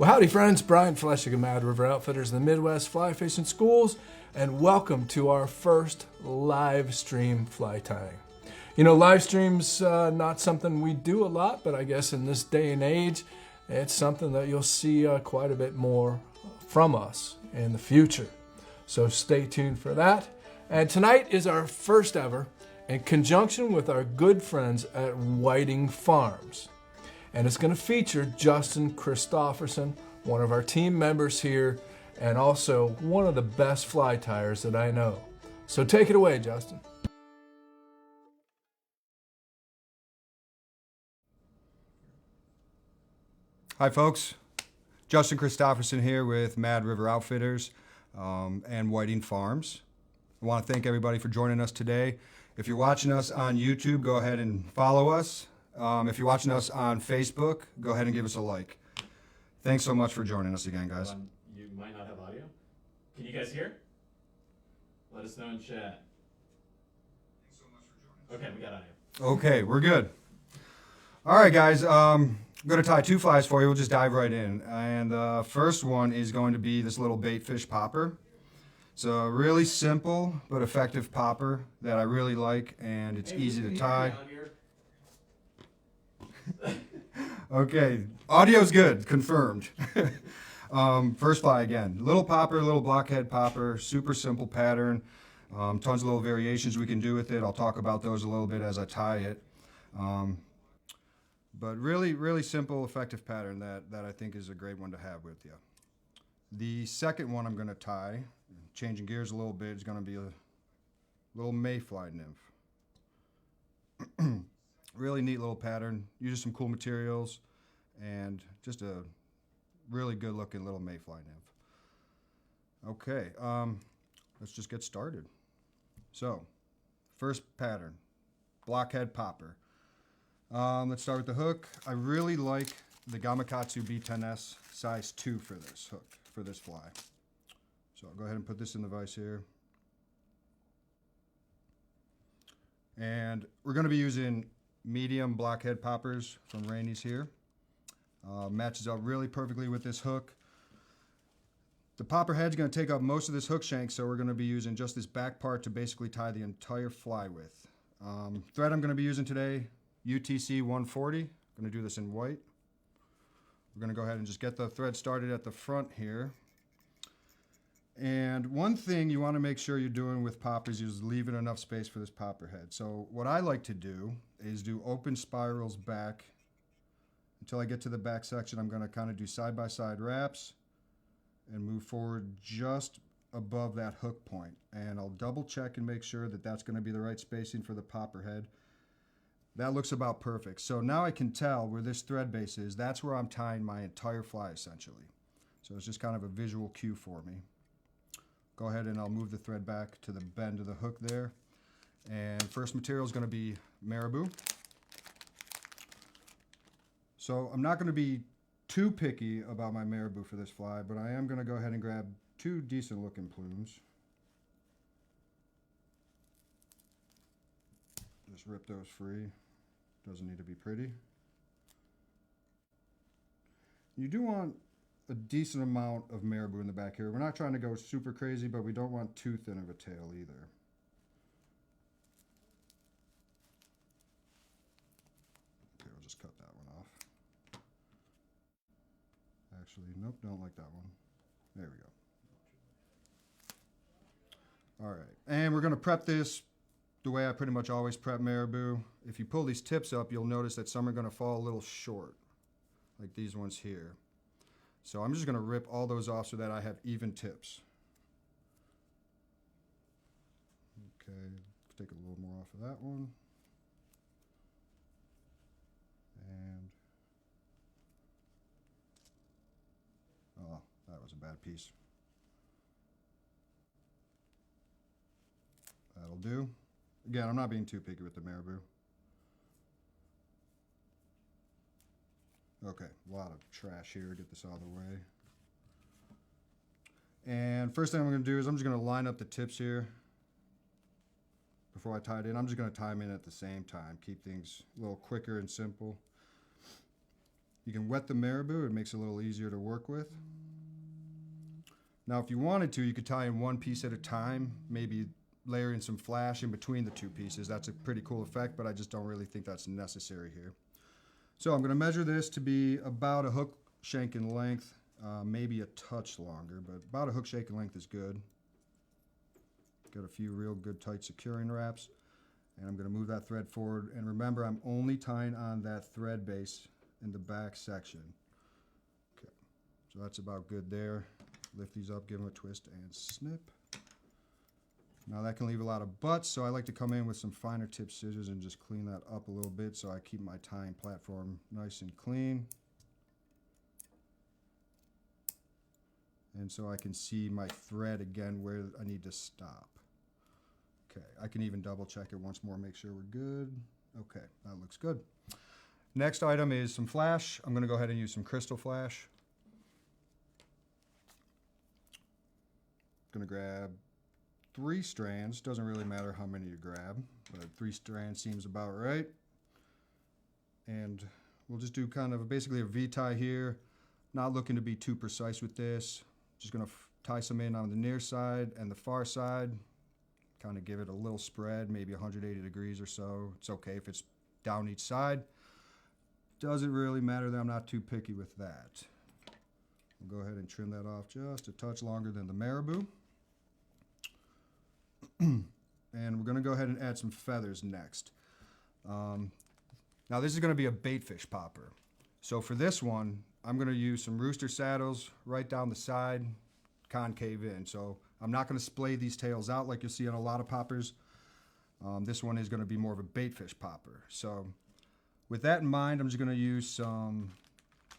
Well, howdy friends, Brian Fleshig of Mad River Outfitters in the Midwest Fly Fishing Schools, and welcome to our first live stream fly tying. You know, live streams not something we do a lot, but I guess in this day and age, it's something that you'll see quite a bit more from us in the future. So stay tuned for that. And tonight is our first ever in conjunction with our good friends at Whiting Farms. And it's going to feature Justin Christopherson, one of our team members here, and also one of the best fly tyers that I know. So take it away, Justin. Hi folks, Justin Christopherson here with Mad River Outfitters and Whiting Farms. I want to thank everybody for joining us today. If you're watching us on YouTube, go ahead and follow us. If you're watching us on Facebook, go ahead and give us a like. Thanks so much for joining us again, guys. You might not have audio. Can you guys hear? Let us know in chat. Thanks so much for joining us. Okay, we got audio. Okay, we're good. All right, guys. I'm going to tie two flies for you. We'll just dive right in. And the first one is going to be this little bait fish popper. It's a really simple but effective popper that I really like, and it's easy to tie. Okay, audio's good, confirmed. First fly again. Little popper, little blockhead popper, super simple pattern. Tons of little variations we can do with it. I'll talk about those a little bit as I tie it. But really simple, effective pattern that I think is a great one to have with you. The second one I'm going to tie, changing gears a little bit, is going to be a little mayfly nymph. Really neat little pattern, uses some cool materials, and just a really good looking little mayfly nymph. Okay, let's just get started. So, first pattern, blockhead popper. Let's start with the hook. I really like the Gamakatsu B10S size 2 for this hook, for this fly. So I'll go ahead and put this in the vise here. And we're going to be using medium blockhead poppers from Rainey's here. Matches up really perfectly with this hook. The popper head's going to take up most of this hook shank, so we're going to be using just this back part to basically tie the entire fly with. Thread I'm going to be using today, UTC 140. I'm going to do this in white. We're going to go ahead and just get the thread started at the front here. And one thing you want to make sure you're doing with poppers is leaving enough space for this popper head. So what I like to do is do open spirals back until I get to the back section. I'm going to kind of do side-by-side wraps and move forward just above that hook point. And I'll double check and make sure that that's going to be the right spacing for the popper head. That looks about perfect. So now I can tell where this thread base is. That's where I'm tying my entire fly essentially. So it's just kind of a visual cue for me. Go ahead and I'll move the thread back to the bend of the hook there. And first material is going to be marabou. So I'm not going to be too picky about my marabou for this fly, but I am going to go ahead and grab two decent looking plumes. Just rip those free. Doesn't need to be pretty. You do want a decent amount of marabou in the back here. We're not trying to go super crazy, but we don't want too thin of a tail either. Okay, we'll just cut that one off. Actually, nope, don't like that one. There we go. All right, and we're going to prep this the way I pretty much always prep marabou. If you pull these tips up, you'll notice that some are going to fall a little short, like these ones here. So I'm just going to rip all those off so that I have even tips. Okay, take a little more off of that one. And, oh, that was a bad piece. That'll do. Again, I'm not being too picky with the marabou. Okay, a lot of trash here. Get this out of the way. And first thing I'm going to do is I'm just going to line up the tips here before I tie it in. I'm just going to tie them in at the same time. Keep things a little quicker and simple. You can wet the marabou. It makes it a little easier to work with. Now, if you wanted to, you could tie in one piece at a time, maybe layer in some flash in between the two pieces. That's a pretty cool effect, but I just don't really think that's necessary here. So I'm going to measure this to be about a hook shank in length, maybe a touch longer, but about a hook shank in length is good. Got a few real good tight securing wraps, and I'm going to move that thread forward. And remember, I'm only tying on that thread base in the back section. Okay, so that's about good there. Lift these up, give them a twist, and snip. Now that can leave a lot of butts, so I like to come in with some finer tip scissors and just clean that up a little bit so I keep my tying platform nice and clean. And so I can see my thread again where I need to stop. Okay, I can even double check it once more, make sure we're good. Okay, that looks good. Next item is some flash. I'm gonna go ahead and use some crystal flash. Gonna grab 3 strands. Doesn't really matter how many you grab, but 3 strands seems about right. And we'll just do kind of basically a V-tie here. Not looking to be too precise with this. Just gonna tie some in on the near side and the far side. Kind of give it a little spread, maybe 180 degrees or so. It's okay if it's down each side. Doesn't really matter that I'm not too picky with that. We'll go ahead and trim that off just a touch longer than the marabou. And we're going to go ahead and add some feathers next. Now this is going to be a baitfish popper. So for this one, I'm going to use some rooster saddles right down the side, concave in. So I'm not going to splay these tails out like you'll see on a lot of poppers. This one is going to be more of a baitfish popper. So with that in mind, I'm just going to use some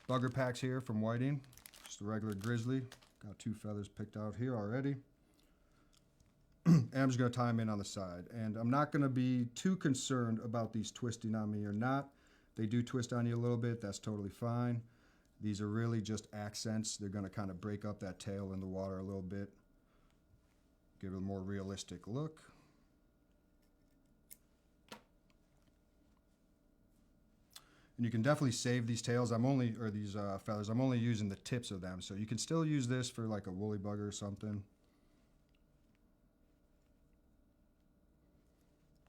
bugger packs here from Whiting. Just a regular grizzly. Got 2 feathers picked out here already. And I'm just going to tie them in on the side. And I'm not going to be too concerned about these twisting on me or not. They do twist on you a little bit. That's totally fine. These are really just accents. They're going to kind of break up that tail in the water a little bit. Give it a more realistic look. And you can definitely save these tails. These feathers. I'm only using the tips of them. So you can still use this for like a woolly bugger or something.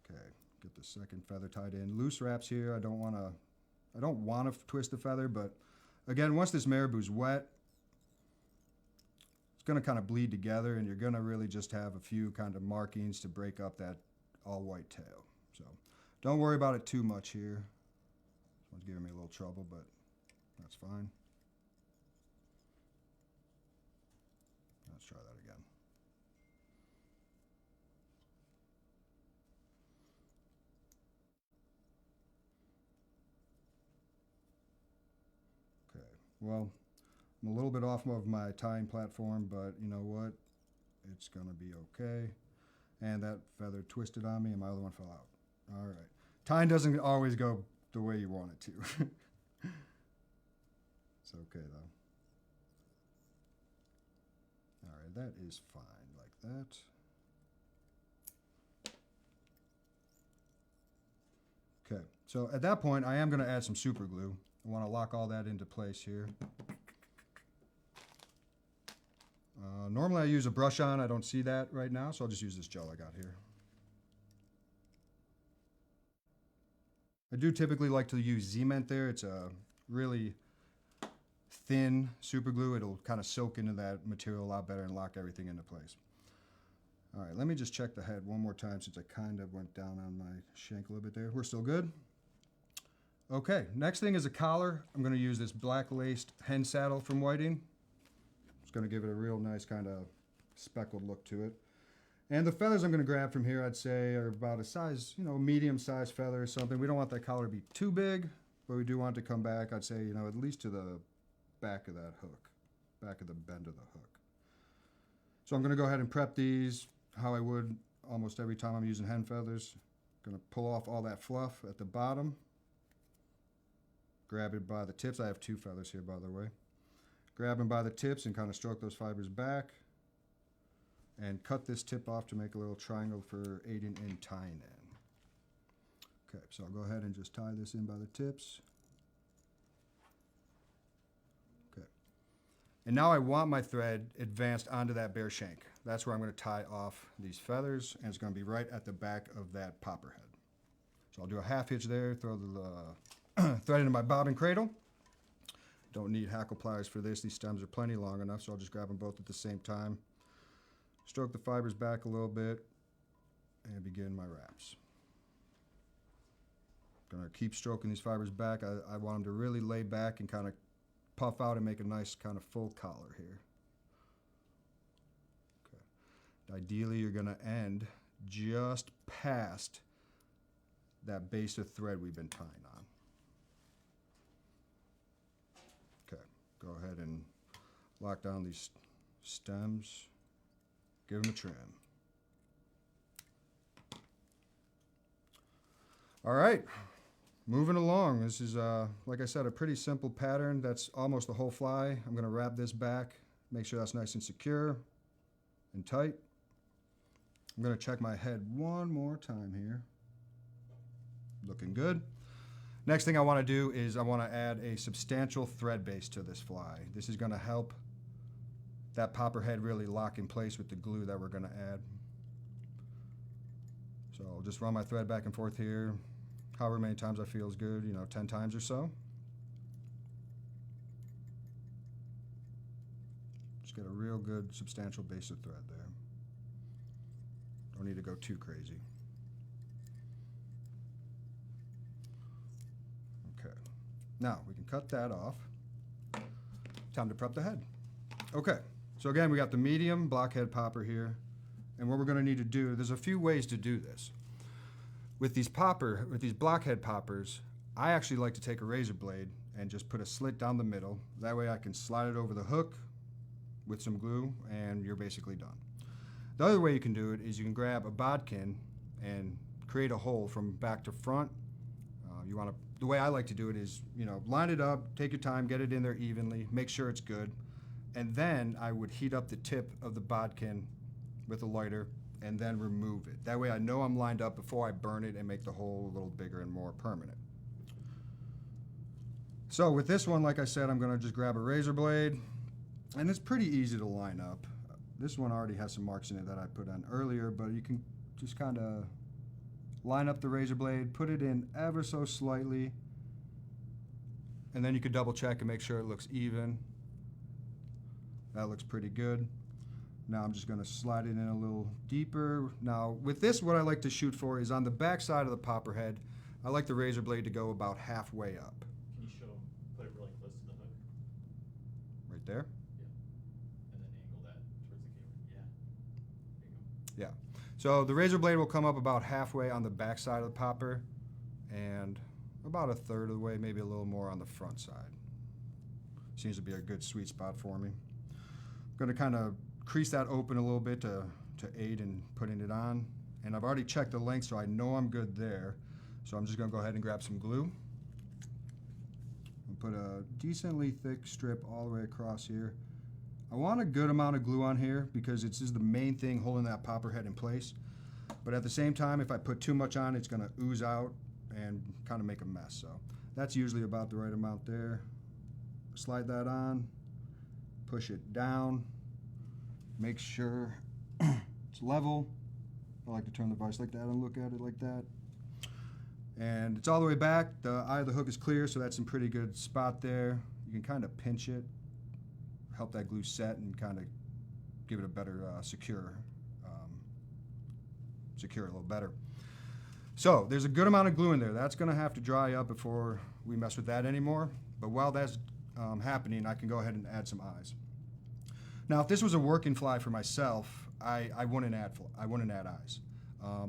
Okay, get the second feather tied in. Loose wraps here. I don't want to twist the feather, but again, once this marabou's wet, it's going to kind of bleed together, and you're going to really just have a few kind of markings to break up that all-white tail. So don't worry about it too much here. This one's giving me a little trouble, but that's fine. Let's try that again. Well, I'm a little bit off of my tying platform, but you know what? It's going to be okay. And that feather twisted on me and my other one fell out. All right. Tying doesn't always go the way you want it to. It's okay, though. All right, that is fine like that. Okay, so at that point, I am going to add some super glue. I want to lock all that into place here. Normally I use a brush on. I don't see that right now, so I'll just use this gel I got here. I do typically like to use Z-Ment there. It's a really thin super glue. It'll kind of soak into that material a lot better and lock everything into place. All right, let me just check the head one more time since I kind of went down on my shank a little bit there. We're still good. Okay, next thing is a collar. I'm going to use this black laced hen saddle from Whiting. It's going to give it a real nice kind of speckled look to it. And the feathers I'm going to grab from here, I'd say, are about a size, medium size feather or something. We don't want that collar to be too big, but we do want it to come back, I'd say, at least to the back of that hook, back of the bend of the hook. So I'm going to go ahead and prep these how I would almost every time I'm using hen feathers. Going to pull off all that fluff at the bottom. Grab it by the tips. I have 2 feathers here, by the way. Grab them by the tips and kind of stroke those fibers back. And cut this tip off to make a little triangle for aiding in tying in. Okay, so I'll go ahead and just tie this in by the tips. And now I want my thread advanced onto that bare shank. That's where I'm going to tie off these feathers, and it's going to be right at the back of that popper head. So I'll do a half hitch there, throw the thread into my bobbin cradle. Don't need hackle pliers for this. These stems are plenty long enough, so I'll just grab them both at the same time. Stroke the fibers back a little bit, and begin my wraps. Gonna keep stroking these fibers back. I want them to really lay back and kind of puff out and make a nice kind of full collar here. Okay. Ideally, you're gonna end just past that base of thread we've been tying on. Okay, go ahead and lock down these stems. Give them a trim. All right, moving along. This is, like I said, a pretty simple pattern. That's almost the whole fly. I'm gonna wrap this back, make sure that's nice and secure and tight. I'm gonna check my head one more time here. Looking good. Next thing I wanna do is I wanna add a substantial thread base to this fly. This is gonna help that popper head really lock in place with the glue that we're gonna add. So I'll just run my thread back and forth here, however many times I feel is good, 10 times or so. Just get a real good substantial base of thread there. Don't need to go too crazy. Okay, now we can cut that off. Time to prep the head. Okay, so again, we got the medium blockhead popper here. And what we're gonna need to do, there's a few ways to do this. With these blockhead poppers, I actually like to take a razor blade and just put a slit down the middle. That way I can slide it over the hook with some glue and you're basically done. The other way you can do it is you can grab a bodkin and create a hole from back to front. The way I like to do it is, line it up, take your time, get it in there evenly, make sure it's good. And then I would heat up the tip of the bodkin with a lighter and then remove it. That way I know I'm lined up before I burn it and make the hole a little bigger and more permanent. So with this one, like I said, I'm gonna just grab a razor blade, and it's pretty easy to line up. This one already has some marks in it that I put on earlier, but you can just kind of line up the razor blade, put it in ever so slightly, and then you can double check and make sure it looks even. That looks pretty good. Now I'm just gonna slide it in a little deeper. Now with this, what I like to shoot for is on the back side of the popper head, I like the razor blade to go about halfway up. Can you put it really close to the hook? Right there? Yeah. And then angle that towards the camera. Yeah. There you go. Yeah. So the razor blade will come up about halfway on the back side of the popper and about a third of the way, maybe a little more on the front side. Seems to be a good sweet spot for me. I'm gonna kind of crease that open a little bit to aid in putting it on. And I've already checked the length, so I know I'm good there. So I'm just gonna go ahead and grab some glue. And put a decently thick strip all the way across here. I want a good amount of glue on here because it's just the main thing holding that popper head in place. But at the same time, if I put too much on, it's gonna ooze out and kind of make a mess. So that's usually about the right amount there. Slide that on, push it down. Make sure it's level. I like to turn the vise like that and look at it like that. And it's all the way back. The eye of the hook is clear, so that's in pretty good spot there. You can kind of pinch it, help that glue set and kind of give it a better secure it a little better. So there's a good amount of glue in there. That's gonna have to dry up before we mess with that anymore. But while that's happening, I can go ahead and add some eyes. Now, if this was a working fly for myself, I wouldn't add eyes.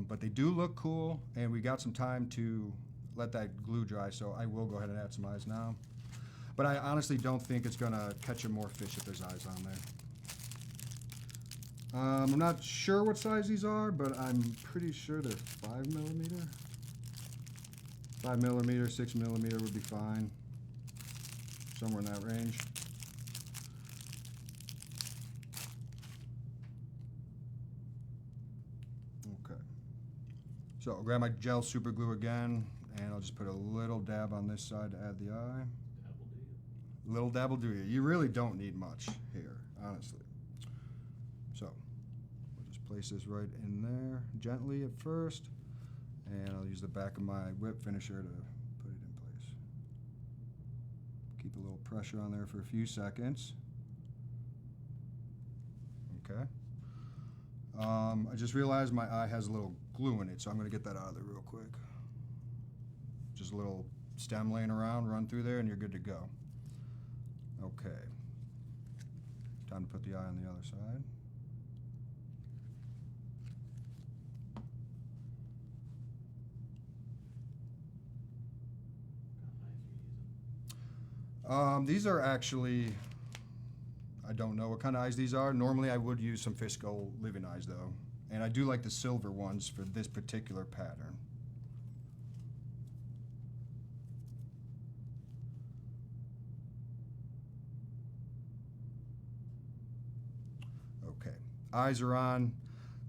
But they do look cool, and we got some time to let that glue dry, so I will go ahead and add some eyes now. But I honestly don't think it's gonna catch a more fish if there's eyes on there. I'm not sure what size these are, but I'm pretty sure they're 5mm. 5mm, 6mm would be fine. Somewhere in that range. Okay. So I'll grab my gel super glue again, and I'll just put a little dab on this side to add the eye. Little dabble do you. You really don't need much here, honestly. So we'll just place this right in there gently at first, and I'll use the back of my whip finisher to put it in place. Keep a little pressure on there for a few seconds. Okay. I just realized my eye has a little glue in it, so I'm going to get that out of there real quick. Just a little stem laying around, run through there, and you're good to go. Okay. Time to put the eye on the other side. These are actually, I don't know what kind of eyes these are. Normally I would use some fish skull living eyes though. And I do like the silver ones for this particular pattern. Okay, eyes are on.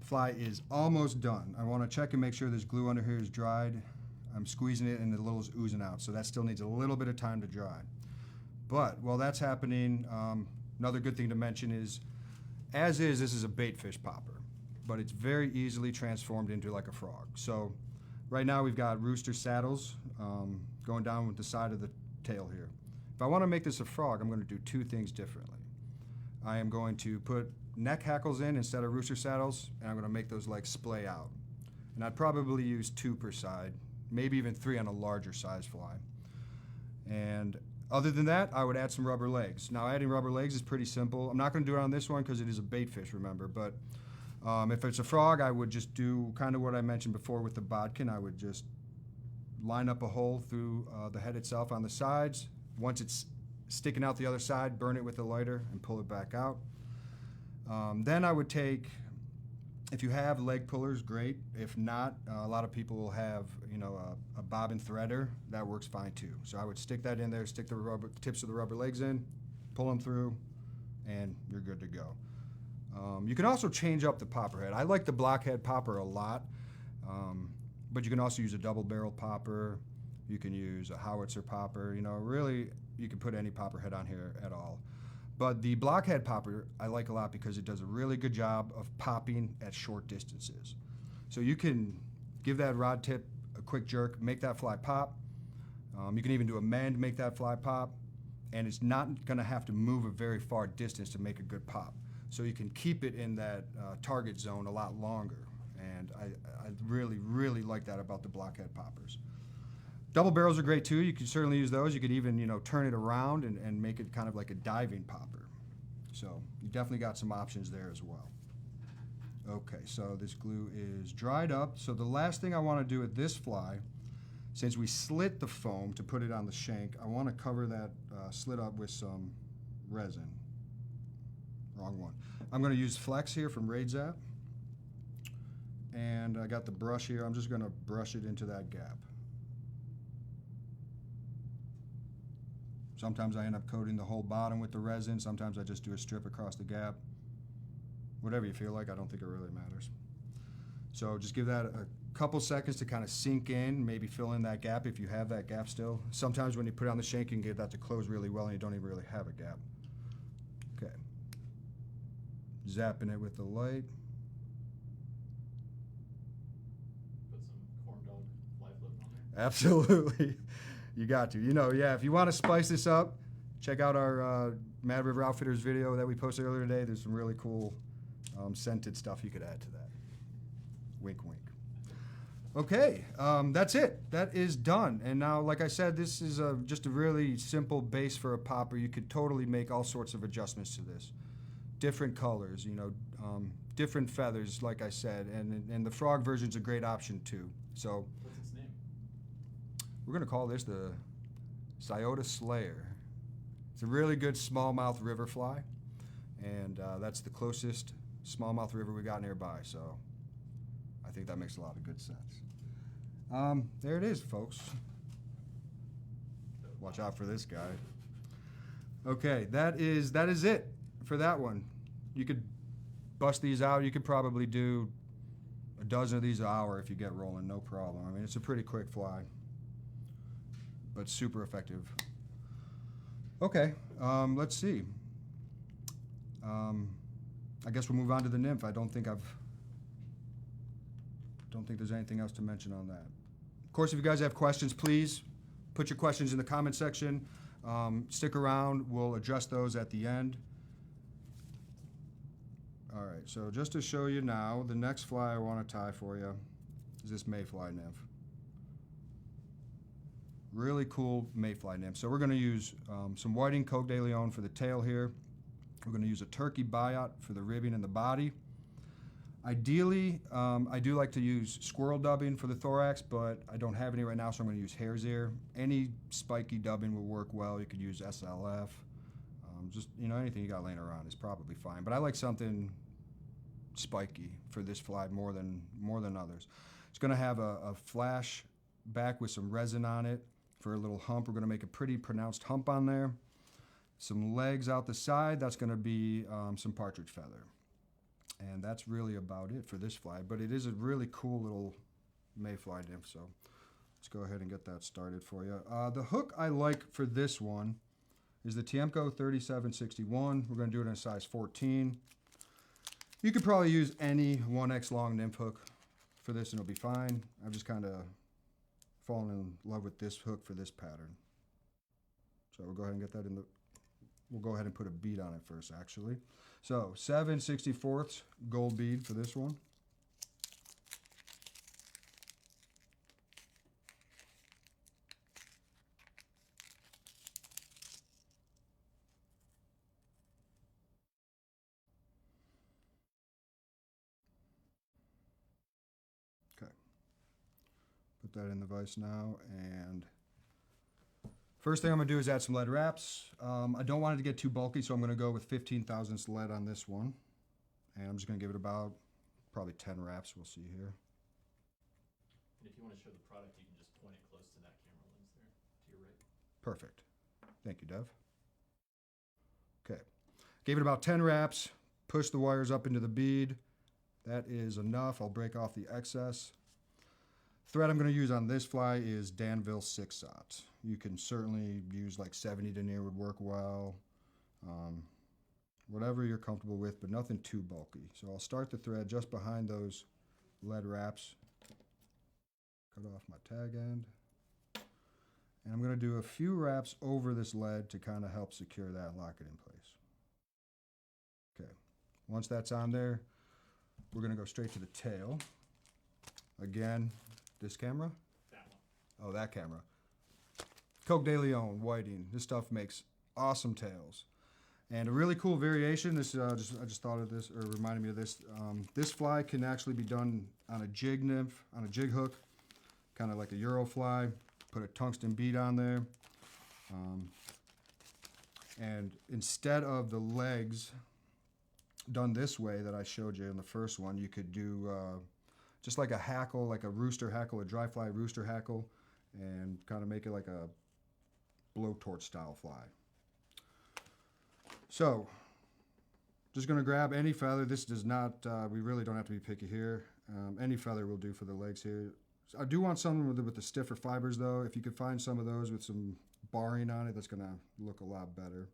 Fly is almost done. I want to check and make sure this glue under here is dried. I'm squeezing it and the little is oozing out, so that still needs a little bit of time to dry. But while that's happening, another good thing to mention is, as is, this is a bait fish popper, but it's very easily transformed into like a frog. So right now we've got rooster saddles going down with the side of the tail here. If I want to make this a frog, I'm going to do two things differently. I am going to put neck hackles in instead of rooster saddles, and I'm going to make those legs splay out. And I'd probably use 2 per side, maybe even 3 on a larger size fly. And other than that, I would add some rubber legs. Now, adding rubber legs is pretty simple. I'm not going to do it on this one because it is a bait fish, remember. But if it's a frog, I would just do kind of what I mentioned before with the bodkin. I would just line up a hole through the head itself on the sides. Once it's sticking out the other side, burn it with a lighter and pull it back out. Then I would take, if you have leg pullers, great. If not, a lot of people will have, a bobbin threader. That works fine too. So I would stick that in there, stick the tips of the rubber legs in, pull them through, and you're good to go. You can also change up the popper head. I like the blockhead popper a lot, but you can also use a double-barreled popper. You can use a howitzer popper. Really, you can put any popper head on here at all. But the blockhead popper I like a lot because it does a really good job of popping at short distances. So you can give that rod tip a quick jerk, make that fly pop. You can even do a mend, make that fly pop, and it's not going to have to move a very far distance to make a good pop. So you can keep it in that target zone a lot longer. And I really, really like that about the blockhead poppers. Double barrels are great too. You can certainly use those. You could even, turn it around and make it kind of like a diving popper. So you definitely got some options there as well. Okay, so this glue is dried up. So the last thing I want to do with this fly, since we slit the foam to put it on the shank, I want to cover that slit up with some resin. Wrong one. I'm going to use Flex here from Raid Zap. And I got the brush here. I'm just going to brush it into that gap. Sometimes I end up coating the whole bottom with the resin. Sometimes I just do a strip across the gap. Whatever you feel like, I don't think it really matters. So just give that a couple seconds to kind of sink in, maybe fill in that gap if you have that gap still. Sometimes when you put it on the shank, you can get that to close really well and you don't even really have a gap. Okay. Zapping it with the light. Put some corn dog live living on there. Absolutely. You got to. Yeah, if you want to spice this up, check out our Mad River Outfitters video that we posted earlier today. There's some really cool scented stuff you could add to that. Wink, wink. Okay, that's it. That is done. And now, like I said, this is just a really simple base for a popper. You could totally make all sorts of adjustments to this. Different colors, different feathers, like I said. And the frog version's a great option, too. So What's its name? we're going to call this the Scioto Slayer. It's a really good smallmouth river fly, and that's the closest smallmouth river we got nearby, so I think that makes a lot of good sense. There it is, folks. Watch out for this guy. Okay, that is it for that one. You could bust these out. You could probably do a dozen of these an hour if you get rolling, no problem. I mean, it's a pretty quick fly, but super effective. Okay, let's see. I guess we'll move on to the nymph. I don't think there's anything else to mention on that. Of course, if you guys have questions, please put your questions in the comment section. Stick around. We'll address those at the end. All right, so just to show you now, the next fly I want to tie for you is this mayfly nymph. Really cool mayfly nymph. So we're going to use some whiting Coq de Leon for the tail here. We're going to use a turkey biot for the ribbing and the body. Ideally, I do like to use squirrel dubbing for the thorax, but I don't have any right now, so I'm going to use hare's ear. Any spiky dubbing will work well. You could use SLF. Just, anything you got laying around is probably fine. But I like something spiky for this fly more than others. It's going to have a flash back with some resin on it for a little hump. We're going to make a pretty pronounced hump on there. Some legs out the side. That's going to be some partridge feather. And that's really about it for this fly. But it is a really cool little mayfly nymph. So let's go ahead and get that started for you. The hook I like for this one is the Tiemco 3761. We're going to do it in a size 14. You could probably use any 1X long nymph hook for this and it'll be fine. I've just kind of fallen in love with this hook for this pattern. So we'll go ahead and get that in the, we'll go ahead and put a bead on it first actually. So 7/64 gold bead for this one. Put that in the vise now, and first thing I'm going to do is add some lead wraps. I don't want it to get too bulky, so I'm going to go with 15 thousandths lead on this one. And I'm just going to give it about probably 10 wraps. We'll see here. And if you want to show the product, you can just point it close to that camera lens there, to your right. Perfect. Thank you, Dev. Okay. Gave it about 10 wraps. Push the wires up into the bead. That is enough. I'll break off the excess. Thread I'm going to use on this fly is Danville 6/0. You can certainly use like 70 denier would work well. Whatever you're comfortable with, but nothing too bulky. So I'll start the thread just behind those lead wraps. Cut off my tag end. And I'm going to do a few wraps over this lead to kind of help secure that and lock it in place. Okay, once that's on there, we're going to go straight to the tail. Again, this camera? That one. Oh, that camera. Coq de Leon, whiting. This stuff makes awesome tails. And a really cool variation, this I just thought of this, or reminded me of this. This fly can actually be done on a jig nymph, on a jig hook, kind of like a Euro fly. Put a tungsten bead on there. And instead of the legs done this way that I showed you in the first one, you could do just like a hackle, like a rooster hackle, a dry fly rooster hackle, and kind of make it like a blowtorch style fly. So, just going to grab any feather. This does not, we really don't have to be picky here. Any feather will do for the legs here. I do want some with the stiffer fibers though. If you could find some of those with some barring on it, that's going to look a lot better.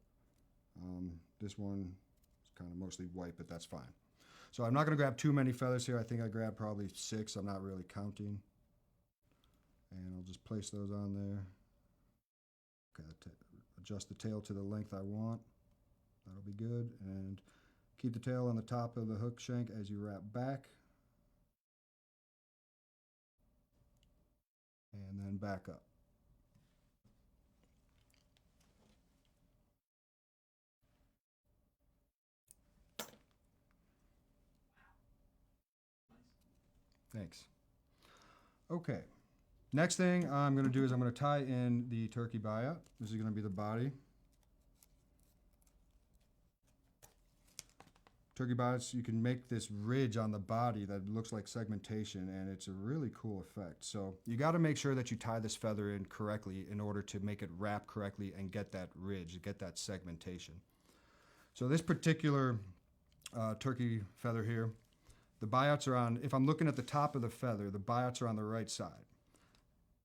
This one is kind of mostly white, but that's fine. So I'm not going to grab too many feathers here. I think I grabbed probably 6. I'm not really counting. And I'll just place those on there. Okay, adjust the tail to the length I want. That'll be good. And keep the tail on the top of the hook shank as you wrap back. And then back up. Thanks. Okay. Next thing I'm going to do is I'm going to tie in the turkey biot. This is going to be the body. Turkey biots, you can make this ridge on the body that looks like segmentation, and it's a really cool effect. So you got to make sure that you tie this feather in correctly in order to make it wrap correctly and get that ridge, get that segmentation. So this particular turkey feather here, the biots are on, if I'm looking at the top of the feather, the biots are on the right side.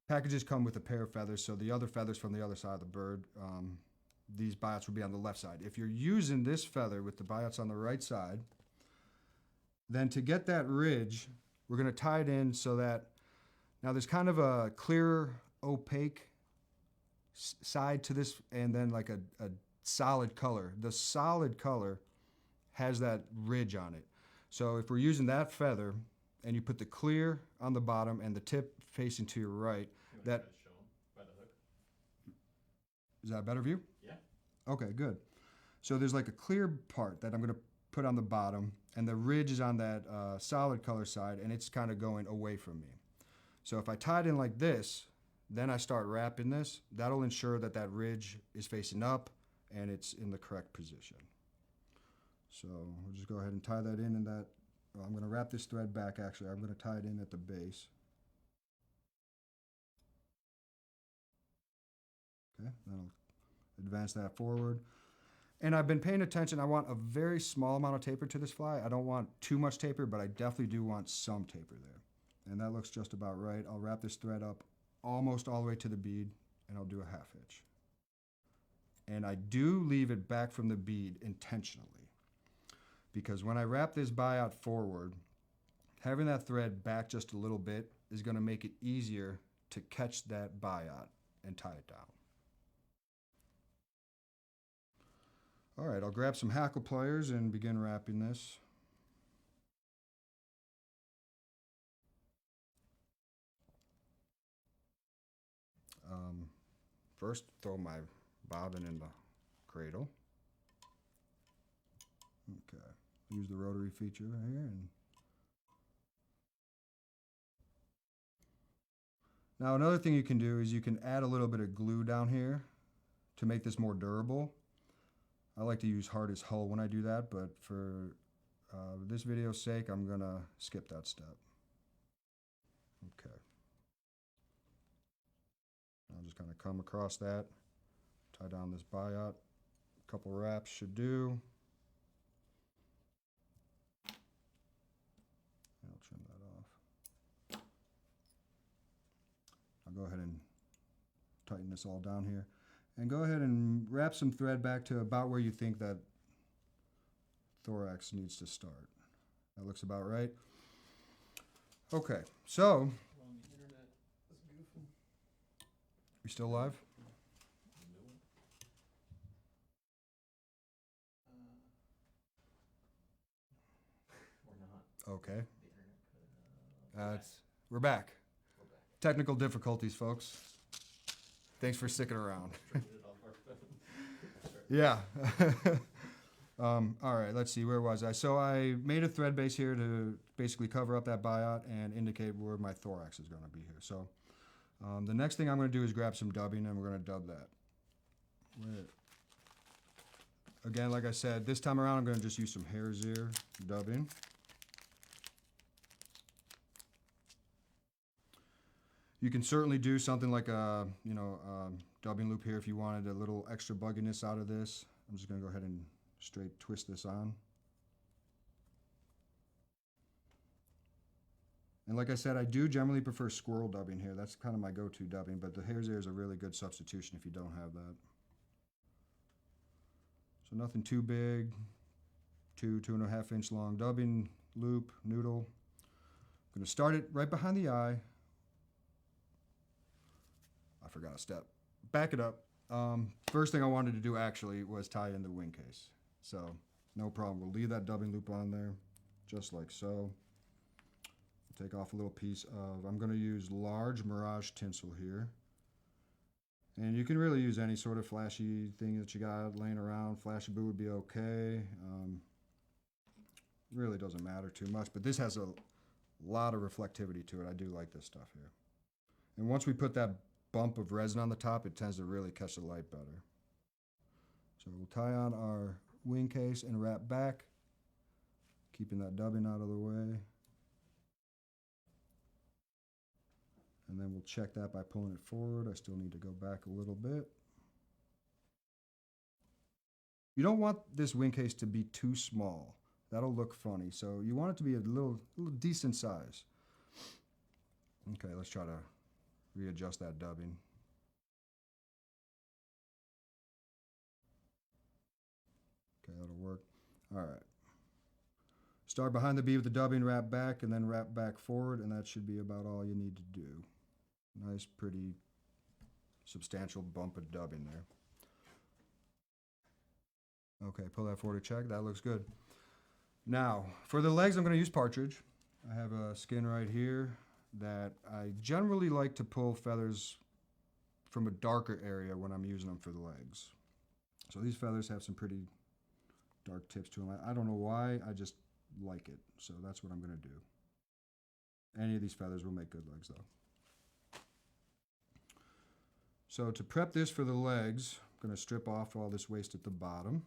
Packages come with a pair of feathers, so the other feathers from the other side of the bird these buyouts would be on the left side. If you're using this feather with the buyouts on the right side, then to get that ridge, we're going to tie it in so that now there's kind of a clear, opaque side to this, and then like a solid color. The solid color has that ridge on it. So if we're using that feather and you put the clear on the bottom and the tip facing to your right, that Show 'em by the hook. is that a better view? Yeah. Okay, good. So there's like a clear part that I'm going to put on the bottom, and the ridge is on that solid color side, and it's kind of going away from me. So if I tie it in like this, then I start wrapping this, that'll ensure that that ridge is facing up and it's in the correct position. So we'll just go ahead and tie that in that. Well, I'm going to wrap this thread back actually. I'm going to tie it in at the base. Okay, that'll advance that forward. And I've been paying attention. I want a very small amount of taper to this fly. I don't want too much taper, but I definitely do want some taper there. And that looks just about right. I'll wrap this thread up almost all the way to the bead, and I'll do a half hitch. And I do leave it back from the bead intentionally, because when I wrap this buyout forward, having that thread back just a little bit is going to make it easier to catch that buyout and tie it down. All right, I'll grab some hackle pliers and begin wrapping this. First, throw my bobbin in the cradle. Okay, use the rotary feature right here. And now another thing you can do is you can add a little bit of glue down here to make this more durable. I like to use hardest hull when I do that, but for this video's sake, I'm gonna skip that step. Okay. I'll just kind of come across that, tie down this buyout. A couple wraps should do. I'll trim that off. I'll go ahead and tighten this all down here. And go ahead and wrap some thread back to about where you think that thorax needs to start. That looks about right. Okay, so On the internet. That's beautiful. we still live? Or not. Okay. The internet could. We're back. We're back. Technical difficulties, folks. Thanks for sticking around. Turned it off our phone. Yeah. All right, let's see, where was I? So I made a thread base here to basically cover up that buyout and indicate where my thorax is going to be here. So the next thing I'm going to do is grab some dubbing, and we're going to dub that. Again, like I said, this time around I'm going to just use some hare's ear dubbing. You can certainly do something like a, dubbing loop here if you wanted a little extra bugginess out of this. I'm just going to go ahead and straight twist this on. And like I said, I do generally prefer squirrel dubbing here. That's kind of my go-to dubbing, but the hare's ear is a really good substitution if you don't have that. So nothing too big, 2.5 inch long dubbing loop, noodle. I'm going to start it right behind the eye. I forgot a step. Back it up. First thing I wanted to do actually was tie in the wing case. So no problem. We'll leave that dubbing loop on there just like so. Take off a little piece of, I'm going to use large Mirage tinsel here. And you can really use any sort of flashy thing that you got laying around. Flashy blue would be okay. Really doesn't matter too much, but this has a lot of reflectivity to it. I do like this stuff here. And once we put that bump of resin on the top, it tends to really catch the light better. So we'll tie on our wing case and wrap back, keeping that dubbing out of the way. And then we'll check that by pulling it forward. I still need to go back a little bit. You don't want this wing case to be too small. That'll look funny. So you want it to be a little decent size. Okay, let's try to readjust that dubbing. All right. Start behind the bee with the dubbing, wrap back, and then wrap back forward, and that should be about all you need to do. Nice, pretty, substantial bump of dubbing there. Okay, pull that forward to check. That looks good. Now, for the legs, I'm going to use partridge. I have a skin right here that I generally like to pull feathers from a darker area when I'm using them for the legs. So these feathers have some pretty dark tips to them. I don't know why, I just like it. So that's what I'm going to do. Any of these feathers will make good legs though. So to prep this for the legs, I'm going to strip off all this waste at the bottom.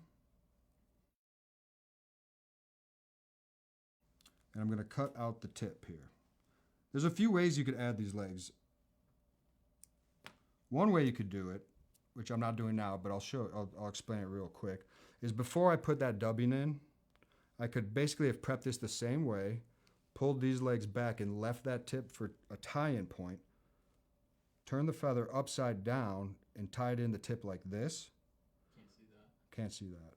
And I'm going to cut out the tip here. There's a few ways you could add these legs. One way you could do it, which I'm not doing now, but I'll explain it real quick, is before I put that dubbing in, I could basically have prepped this the same way, pulled these legs back and left that tip for a tie-in point, turn the feather upside down and tied in the tip like this. Can't see that. Can't see that.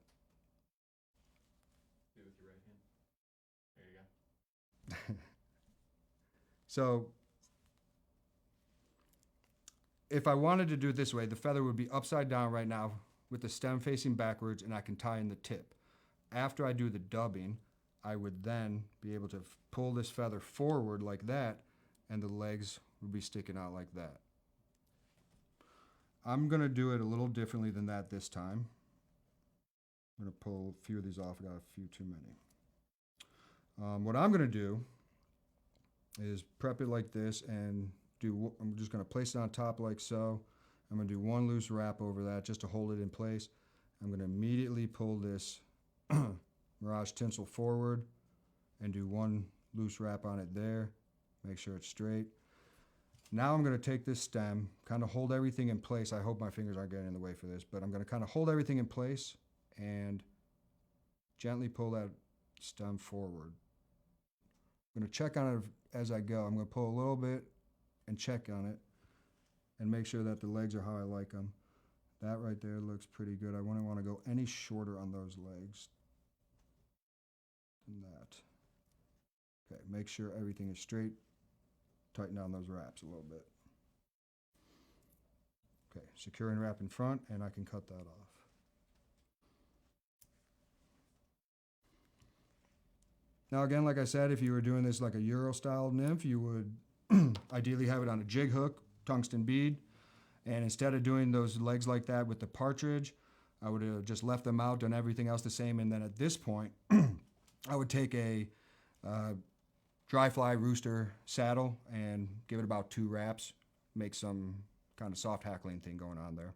Do it with your right hand. There you go. So if I wanted to do it this way, the feather would be upside down right now with the stem facing backwards, and I can tie in the tip. After I do the dubbing, I would then be able to pull this feather forward like that, and the legs would be sticking out like that. I'm going to do it a little differently than that this time. I'm going to pull a few of these off. I got a few too many. What I'm going to do is prep it like this and I'm just going to place it on top like so. I'm going to do one loose wrap over that just to hold it in place. I'm going to immediately pull this Mirage tinsel forward and do one loose wrap on it there. Make sure it's straight. Now I'm going to take this stem, kind of hold everything in place. I hope my fingers aren't getting in the way for this, but I'm going to kind of hold everything in place and gently pull that stem forward. I'm going to check on it as I go. I'm going to pull a little bit and check on it and make sure that the legs are how I like them. That right there looks pretty good. I wouldn't want to go any shorter on those legs than that. Okay, make sure everything is straight. Tighten down those wraps a little bit. Okay, secure and wrap in front, and I can cut that off. Now again, like I said, if you were doing this like a Euro style nymph, you would ideally have it on a jig hook, tungsten bead, and instead of doing those legs like that with the partridge, I would have just left them out, done everything else the same, and then at this point, I would take a dry fly rooster saddle and give it about 2 wraps, make some kind of soft hackling thing going on there.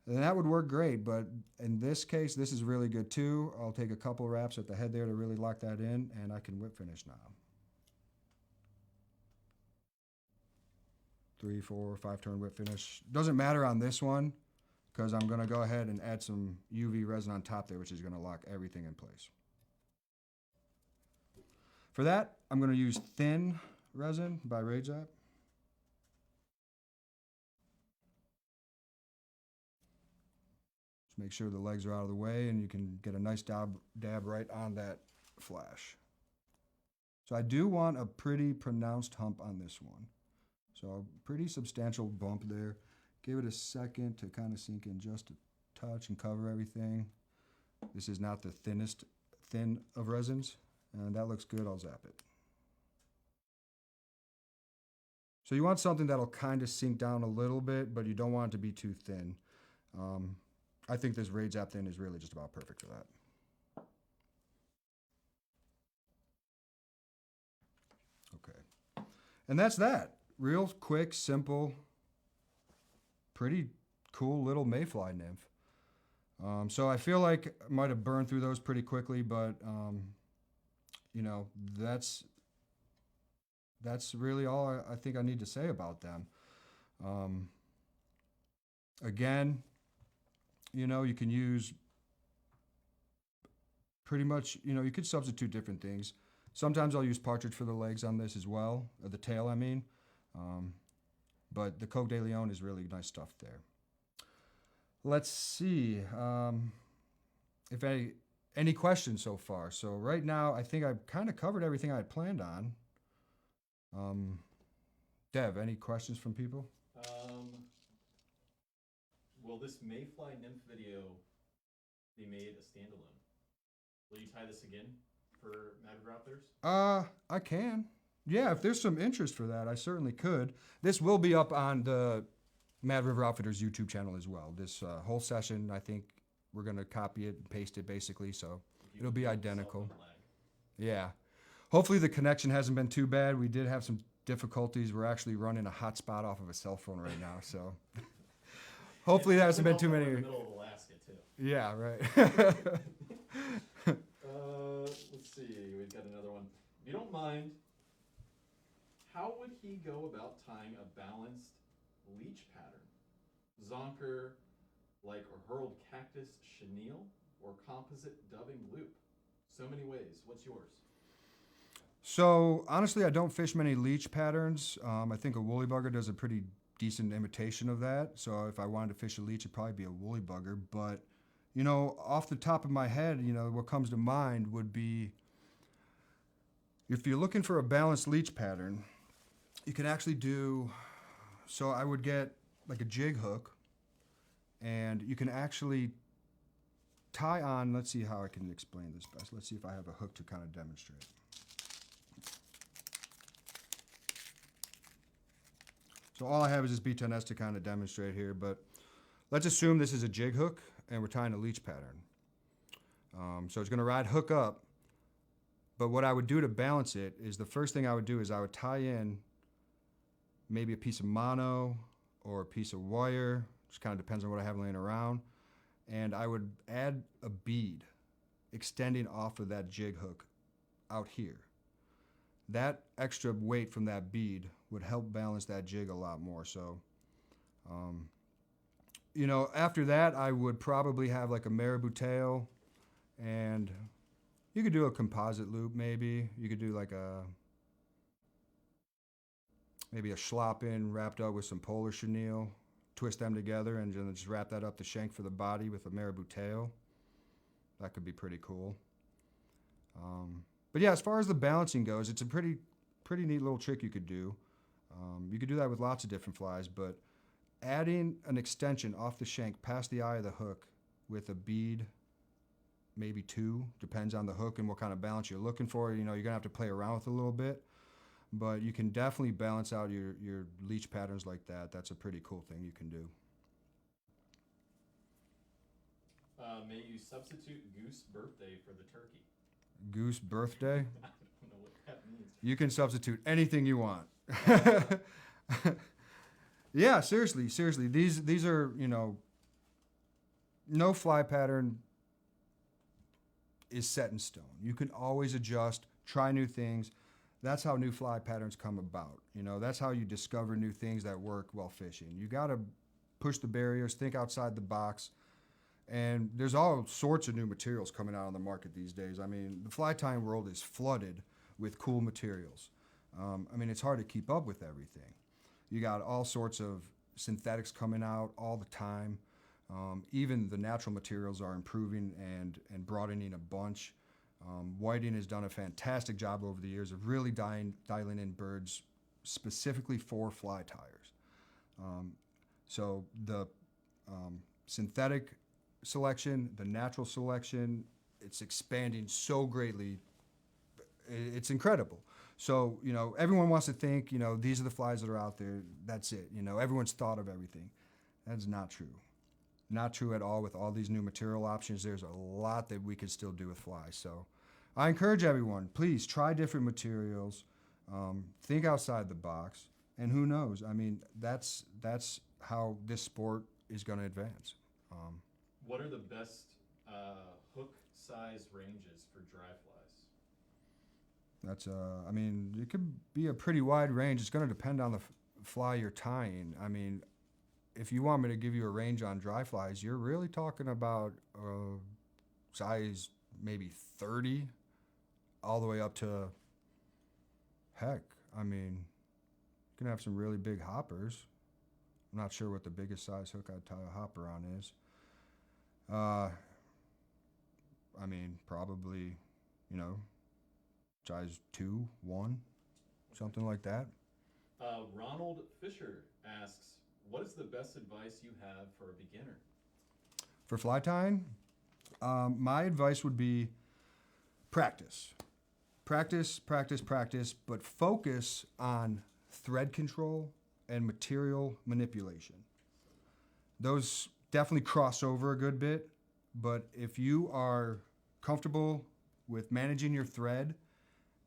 And that would work great, but in this case, this is really good too. I'll take a couple wraps at the head there to really lock that in, and I can whip finish now. 3, 4, 5 turn whip finish. Doesn't matter on this one, because I'm gonna go ahead and add some UV resin on top there, which is gonna lock everything in place. For that, I'm gonna use thin resin by Rage App. Just make sure the legs are out of the way and you can get a nice dab right on that flash. So I do want a pretty pronounced hump on this one. So a pretty substantial bump there. Give it a second to kind of sink in just a touch and cover everything. This is not the thinnest thin of resins, and that looks good. I'll zap it. So you want something that'll kind of sink down a little bit, but you don't want it to be too thin. I think this Rage Zap thin is really just about perfect for that. Okay. And that's that. Real quick, simple, pretty cool little mayfly nymph. So I feel like I might have burned through those pretty quickly, but you know, that's really all I think I need to say about them. Again, you know, you can use pretty much, you know, you could substitute different things. Sometimes I'll use partridge for the legs on this as well, or the tail, I mean. But the Coq de Leon is really nice stuff there. Let's see. any questions so far? So right now, I think I've kind of covered everything I had planned on. Dev, any questions from people? Will this Mayfly Nymph video be made a standalone? Will you tie this again for Mad River Outfitters? I can. Yeah, if there's some interest for that, I certainly could. This will be up on the Mad River Outfitters YouTube channel as well. This whole session, I think we're going to copy it and paste it basically, so it'll be identical. Yeah. Hopefully the connection hasn't been too bad. We did have some difficulties. We're actually running a hotspot off of a cell phone right now, so hopefully there hasn't been too many. In the middle of Alaska, too. Yeah, right. Let's see. We've got another one. If you don't mind, how would he go about tying a balanced leech pattern? Zonker, like a hurled cactus chenille, or composite dubbing loop? So many ways. What's yours? So honestly, I don't fish many leech patterns. I think a woolly bugger does a pretty decent imitation of that. So if I wanted to fish a leech, it'd probably be a woolly bugger. But you know, off the top of my head, you know, what comes to mind would be if you're looking for a balanced leech pattern, you can actually do. So I would get like a jig hook, and you can actually tie on. Let's see how I can explain this best. Let's see if I have a hook to kind of demonstrate. So all I have is this B10S to kind of demonstrate here, but let's assume this is a jig hook and we're tying a leech pattern. So it's going to ride hook up, but what I would do to balance it is the first thing I would do is I would tie in maybe a piece of mono or a piece of wire, just kind of depends on what I have laying around, and I would add a bead extending off of that jig hook out here. That extra weight from that bead would help balance that jig a lot more. So, you know, after that, I would probably have like a marabou tail, and you could do a composite loop maybe. You could do like maybe a schlop-in wrapped up with some polar chenille, twist them together, and then just wrap that up the shank for the body with a marabou tail. That could be pretty cool. But yeah, as far as the balancing goes, it's a pretty neat little trick you could do. You could do that with lots of different flies, but adding an extension off the shank past the eye of the hook with a bead, maybe two, depends on the hook and what kind of balance you're looking for. You know, you're gonna have to play around with it a little bit, but you can definitely balance out your leech patterns like that. That's a pretty cool thing you can do. May you substitute goose birthday for the turkey? Goose birthday? I don't know what that means. You can substitute anything you want. Yeah, seriously. These are, you know, no fly pattern is set in stone. You can always adjust, try new things. That's how new fly patterns come about. You know, that's how you discover new things that work while fishing. You got to push the barriers, think outside the box. And there's all sorts of new materials coming out on the market these days. I mean, the fly tying world is flooded with cool materials. I mean, it's hard to keep up with everything. You got all sorts of synthetics coming out all the time. Even the natural materials are improving and broadening a bunch. Whiting has done a fantastic job over the years of really dialing in birds specifically for fly tires. So the synthetic selection, the natural selection, it's expanding so greatly. It's incredible. So, you know, everyone wants to think, you know, these are the flies that are out there. That's it. You know, everyone's thought of everything. That's not true. Not true at all with all these new material options. There's a lot that we could still do with flies. So I encourage everyone, please try different materials. Think outside the box. And who knows? I mean, that's how this sport is going to advance. What are the best hook size ranges for dry flies? That's I mean, it could be a pretty wide range. It's going to depend on the fly you're tying. I mean, if you want me to give you a range on dry flies, you're really talking about size maybe 30 all the way up to, heck, I mean, you can have some really big hoppers. I'm not sure what the biggest size hook I'd tie a hopper on is. I mean, probably, you know, size 2, 1, something like that. Ronald Fisher asks, what is the best advice you have for a beginner? For fly tying, my advice would be practice. Practice, practice, practice, but focus on thread control and material manipulation. Those definitely cross over a good bit, but if you are comfortable with managing your thread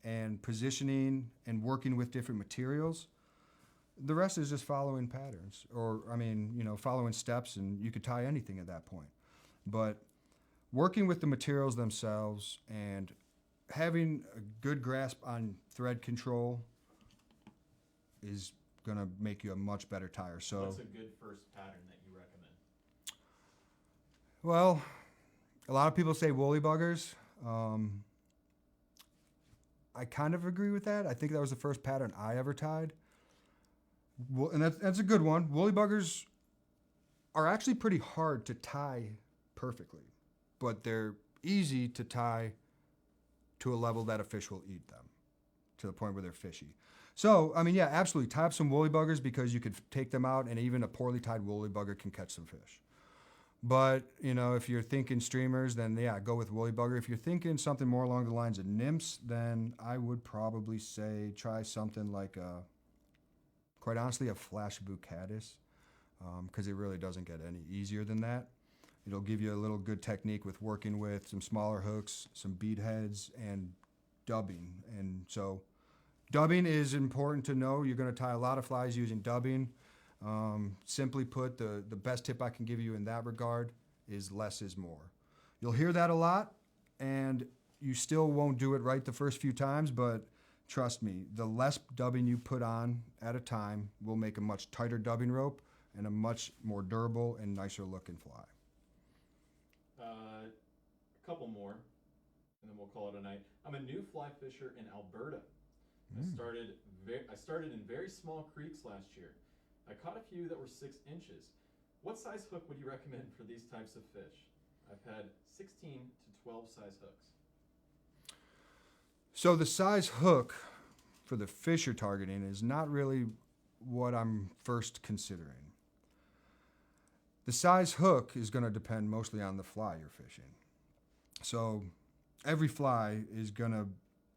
and positioning and working with different materials, the rest is just following patterns, or I mean, you know, following steps, and you could tie anything at that point. But working with the materials themselves and having a good grasp on thread control is going to make you a much better tire. So, what's a good first pattern that you recommend? well, a lot of people say woolly buggers. I kind of agree with that. I think that was the first pattern I ever tied. Well, and that's a good one. Woolly buggers are actually pretty hard to tie perfectly, but they're easy to tie to a level that a fish will eat them, to the point where they're fishy. So, I mean, yeah, absolutely. Tie up some woolly buggers because you could take them out, and even a poorly tied woolly bugger can catch some fish. But, you know, if you're thinking streamers, then yeah, go with woolly bugger. If you're thinking something more along the lines of nymphs, then I would probably say try something like quite honestly, a flash boot caddis, because it really doesn't get any easier than that. It'll give you a little good technique with working with some smaller hooks, some bead heads, and dubbing. And so dubbing is important to know. You're going to tie a lot of flies using dubbing. Simply put, the best tip I can give you in that regard is less is more. You'll hear that a lot, and you still won't do it right the first few times, but trust me, the less dubbing you put on at a time will make a much tighter dubbing rope and a much more durable and nicer looking fly. A couple more, and then we'll call it a night. I'm a new fly fisher in Alberta. I started in very small creeks last year. I caught a few that were 6 inches. What size hook would you recommend for these types of fish? I've had 16 to 12 size hooks. So the size hook for the fish you're targeting is not really what I'm first considering. The size hook is going to depend mostly on the fly you're fishing. So every fly is going to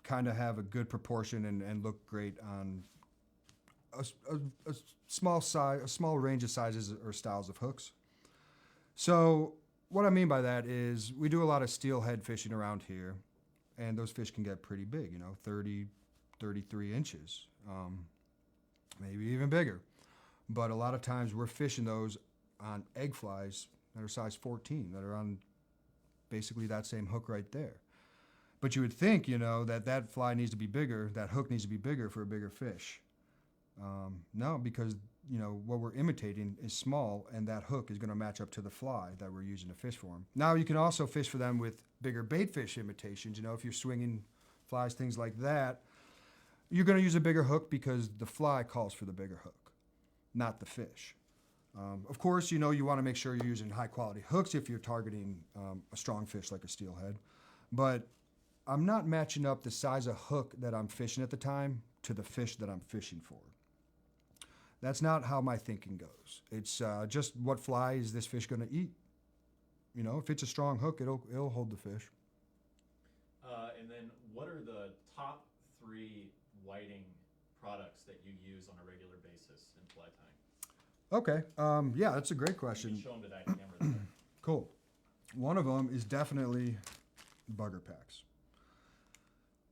kind of have a good proportion and look great on a small size, a small range of sizes or styles of hooks. So what I mean by that is we do a lot of steelhead fishing around here, and those fish can get pretty big, you know, 30, 33 inches, maybe even bigger. But a lot of times we're fishing those on egg flies that are size 14, that are on basically that same hook right there. But you would think, you know, that fly needs to be bigger, that hook needs to be bigger for a bigger fish. No, because, you know, what we're imitating is small, and that hook is going to match up to the fly that we're using to fish for them. Now, you can also fish for them with bigger bait fish imitations. You know, if you're swinging flies, things like that, you're going to use a bigger hook because the fly calls for the bigger hook, not the fish. Of course, you know, you want to make sure you're using high-quality hooks if you're targeting a strong fish like a steelhead. But I'm not matching up the size of hook that I'm fishing at the time to the fish that I'm fishing for. That's not how my thinking goes. It's just what fly is this fish going to eat? You know, if it's a strong hook, it'll hold the fish. And then what are the top 3 whiting products that you use on a regular basis in fly tying? Okay. Yeah, that's a great question. You can show them to that camera there. Cool. One of them is definitely bugger packs.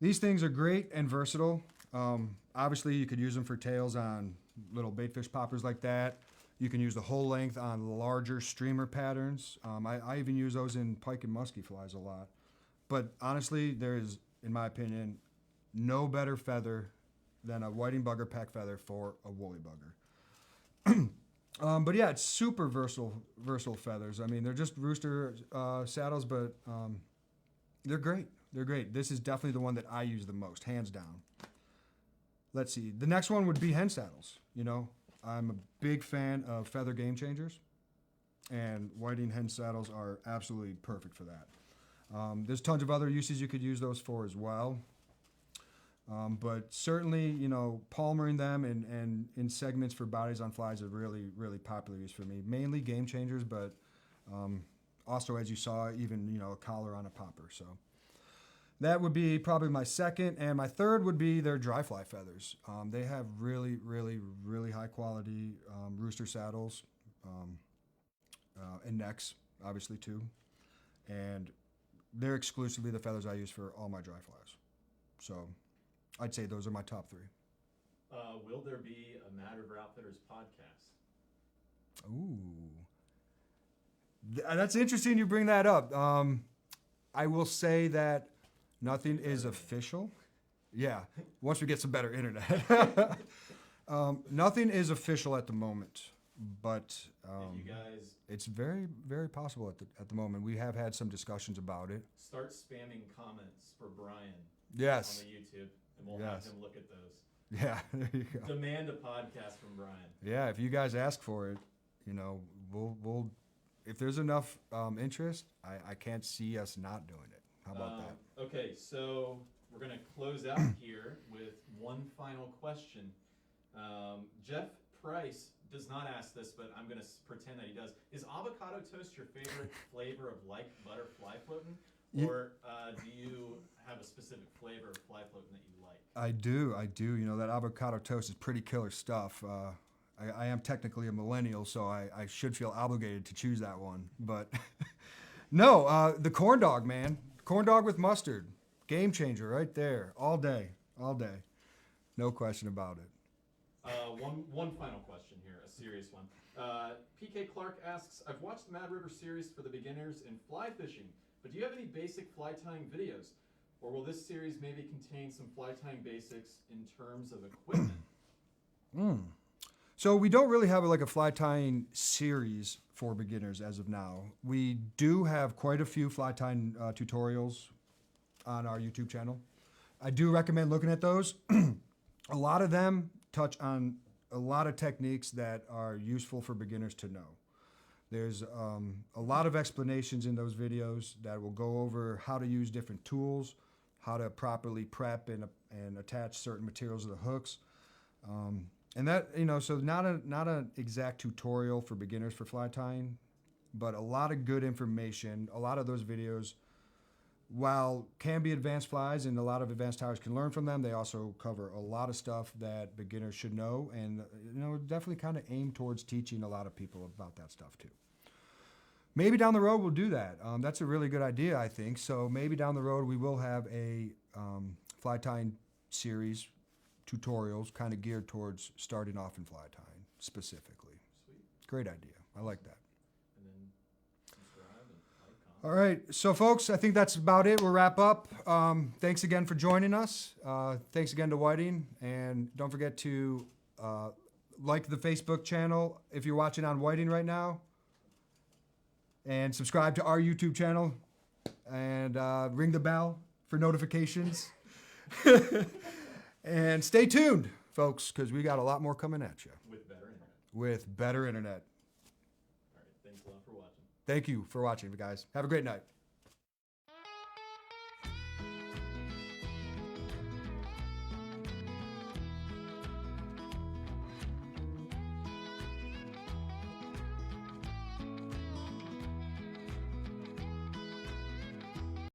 These things are great and versatile. Obviously, you could use them for tails on little baitfish poppers like that. You can use the whole length on larger streamer patterns. I even use those in pike and musky flies a lot. But honestly, there is, in my opinion, no better feather than a whiting bugger pack feather for a woolly bugger. But yeah, it's super versatile feathers. I mean, they're just rooster saddles, but they're great. They're great. This is definitely the one that I use the most, hands down. Let's see. The next one would be hen saddles. You know, I'm a big fan of feather game changers, and whiting hen saddles are absolutely perfect for that. There's tons of other uses you could use those for as well. But certainly, you know, palmering them and in segments for bodies on flies are really, really popular use for me. Mainly game changers, but also, as you saw, even, you know, a collar on a popper. So that would be probably my second. And my third would be their dry fly feathers. They have really, really, really high quality rooster saddles and necks, obviously, too. And they're exclusively the feathers I use for all my dry flies. So I'd say those are my top three. Will there be a Mad River Outfitters podcast? Ooh. That's interesting you bring that up. I will say that nothing is official. Yeah, once we get some better internet. Nothing is official at the moment, but If you guys it's very, very possible at the moment. We have had some discussions about it. start spamming comments for Brian Yes. on the YouTube, and we'll Yes. have him look at those. Yeah, there you go. Demand a podcast from Brian. Yeah, if you guys ask for it, you know, we'll if there's enough interest, I can't see us not doing it. How about that? Okay, so we're going to close out here with one final question. Jeff Price does not ask this, but I'm going to pretend that he does. Is avocado toast your favorite flavor of like butter fly floating? Or do you have a specific flavor of fly floating that you like? I do. You know, that avocado toast is pretty killer stuff. I am technically a millennial, so I should feel obligated to choose that one. But no, the corn dog, man. Corn dog with mustard. Game changer right there. All day. No question about it. One final question here, a serious one. PK Clark asks, I've watched the Mad River series for the beginners in fly fishing, but do you have any basic fly tying videos? Or will this series maybe contain some fly tying basics in terms of equipment? So we don't really have like a fly tying series for beginners as of now. We do have quite a few fly tying tutorials on our YouTube channel. I do recommend looking at those. A lot of them touch on a lot of techniques that are useful for beginners to know. There's a lot of explanations in those videos that will go over how to use different tools, how to properly prep and attach certain materials to the hooks. And that, you know, so not an exact tutorial for beginners for fly tying, but a lot of good information. A lot of those videos, while can be advanced flies and a lot of advanced tyers can learn from them, they also cover a lot of stuff that beginners should know, and, you know, definitely kind of aim towards teaching a lot of people about that stuff too. Maybe down the road we'll do that. That's a really good idea, I think. So maybe down the road we will have a fly tying series, tutorials kind of geared towards starting off in fly tying specifically. Sweet. Great idea. I like that. And then subscribe and like, comment. All right, so folks, I think that's about it. We'll wrap up. Thanks again for joining us. Thanks again to Whiting, and don't forget to like the Facebook channel if you're watching on Whiting right now, and subscribe to our YouTube channel, and ring the bell for notifications. And stay tuned, folks, because we got a lot more coming at you. With better internet. With better internet. All right, thanks a lot for watching. Thank you for watching, guys. Have a great night.